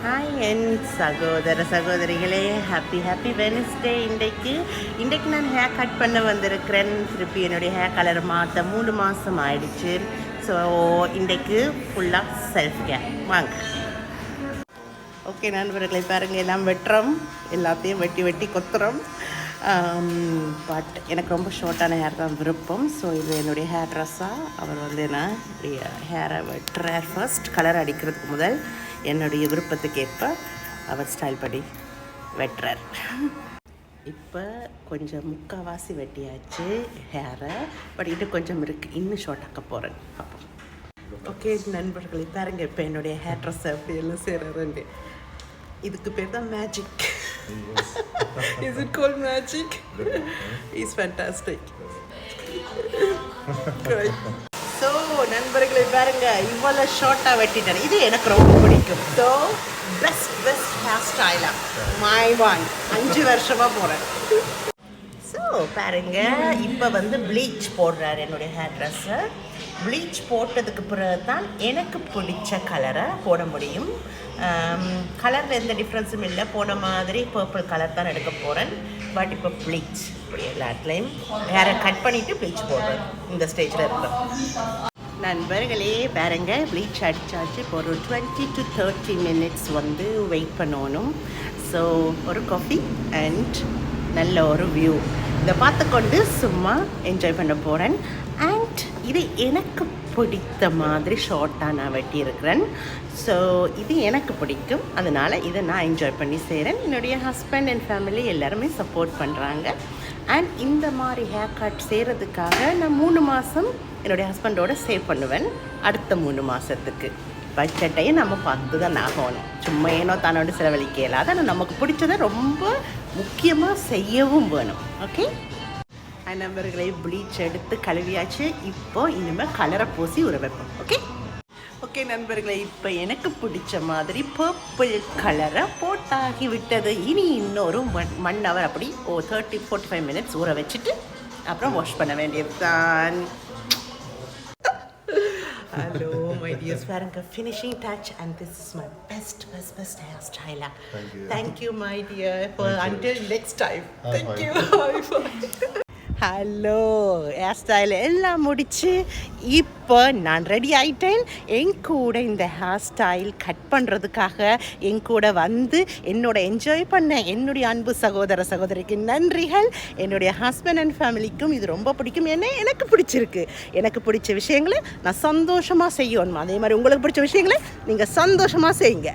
Hi என் சகோதர சகோதரிகளே, happy Wednesday. இன்றைக்கு நான் ஹேர் கட் பண்ண வந்திருக்கிறேன். திருப்பி என்னுடைய ஹேர் கலர் மாற்ற 3 மாதம் ஆயிடுச்சு. ஸோ இன்றைக்கு ஃபுல்லாக செல்ஃப் கேர். வாங்க. ஓகே நண்பர்களை பாருங்கள், எல்லாம் வெட்டுறோம், எல்லாத்தையும் வெட்டி கொத்துறோம். பட் எனக்கு ரொம்ப ஷார்ட்டான ஹேர் தான் விருப்பம். ஸோ இது என்னுடைய ஹேர் ட்ரெஸ்ஸாக அவர் நான் ஹேரை வெட்டுறார். ஃபர்ஸ்ட் கலர் அடிக்கிறதுக்கு முதல் என்னுடைய விருப்பத்துக்கு ஏற்ப அவர் ஸ்டைல் படி வெட்டுறார். இப்போ கொஞ்சம் முக்கால்வாசி வெட்டியாச்சு ஹேரை. பட் இன்னும் கொஞ்சம் இருக்குது, இன்னும் ஷார்ட் ஆக்க போகிறேன். பார்ப்போம். ஓகே நண்பர்களை பாருங்கள், இப்போ என்னுடைய ஹேர் ட்ரெஸ்ஸை அப்படி எல்லாம் செய்கிறாருண்டு. இதுக்கு பேர் தான் magic. Is it called magic? It's fantastic. So நண்பர்களை பாருங்க, இவ்வளோ ஷார்ட்டாக வெட்டிட்டேன். இது எனக்கு ரொம்ப பிடிக்கும். ஸோ பெஸ்ட் ஹேர் ஸ்டைலாக மை ஒன் 5 வருஷமாக போகிறேன். ஸோ பாருங்க, இப்போ ப்ளீச் போடுறாரு என்னுடைய ஹேர் ட்ரெஸ்ஸை. ப்ளீச் போட்டதுக்கு பிறகு தான் எனக்கு பிடிச்ச கலரை போட முடியும். கலரில் எந்த டிஃப்ரென்ஸும் இல்லை. போன மாதிரி பர்பிள் கலர் தான் எடுக்க போகிறேன். பட் இப்போ ப்ளீச் எல்லா இடத்துலையும் ஹேரை கட் பண்ணிவிட்டு ப்ளீச் போடுறேன். இந்த ஸ்டேஜில் இருக்கேன். நண்பர்களே பாருங்க, ப்ளீச் அடித்தாச்சு. இப்போ ஒரு 20 to 30 minutes வெயிட் பண்ணணும். ஸோ ஒரு காஃபி அண்ட் நல்ல ஒரு வியூ இதை பார்த்துக்கொண்டு சும்மா என்ஜாய் பண்ண போகிறேன். அண்ட் இது எனக்கு பிடித்த மாதிரி ஷார்ட்டாக நான் வெட்டியிருக்கிறேன். ஸோ இது எனக்கு பிடிக்கும், அதனால் இதை நான் என்ஜாய் பண்ணி செய்கிறேன். என்னுடைய ஹஸ்பண்ட் அண்ட் ஃபேமிலி எல்லாருமே சப்போர்ட் பண்ணுறாங்க. அண்ட் இந்த மாதிரி ஹேர் கட் செய்கிறதுக்காக நான் 3 மாதம் என்னுடைய ஹஸ்பண்டோட சேவ் பண்ணுவேன். அடுத்த 3 மாதத்துக்கு பட்ஜெட்டையும் நம்ம பார்த்து தான் ஆகணும். சும்மா ஏனோ தானோடு செலவழிக்க இல்லாத, ஆனால் நமக்கு பிடிச்சதை ரொம்ப முக்கியமாக செய்யவும் வேணும். ஓகே நண்பர்களை, ப்ளீச் எடுத்து கழுவியாச்சு. இப்போ இனிமேல் கலரை பூசி உற வைப்போம். ஓகே நண்பர்களை, இப்போ எனக்கு பிடிச்ச மாதிரி பர்பிள் கலரை போட்டாகி விட்டது. இனி இன்னொரு 1 hour அப்படி 30-45 minutes ஊற வச்சுட்டு அப்புறம் வாஷ் பண்ண வேண்டியது தான். Hello my dears, பாருங்க finishing touch and this is my best hair style. Thank you my dear for until next time. Thank you. Hello, hair style எல்லாம் முடிச்சு இப்போ நான் ரெடி ஆகிட்டேன். என் கூட இந்த ஹேர் ஸ்டைல் கட் பண்ணுறதுக்காக என் கூட என்னோட என்ஜாய் பண்ண என்னுடைய அன்பு சகோதர சகோதரிக்கு நன்றிகள். என்னுடைய ஹஸ்பண்ட் அண்ட் ஃபேமிலிக்கும் இது ரொம்ப பிடிக்கும். எனக்கு பிடிச்சிருக்கு. எனக்கு பிடிச்ச விஷயங்களை நான் சந்தோஷமாக செய்யணும். அதே மாதிரி உங்களுக்கு பிடிச்ச விஷயங்களை நீங்கள் சந்தோஷமாக செய்யுங்க.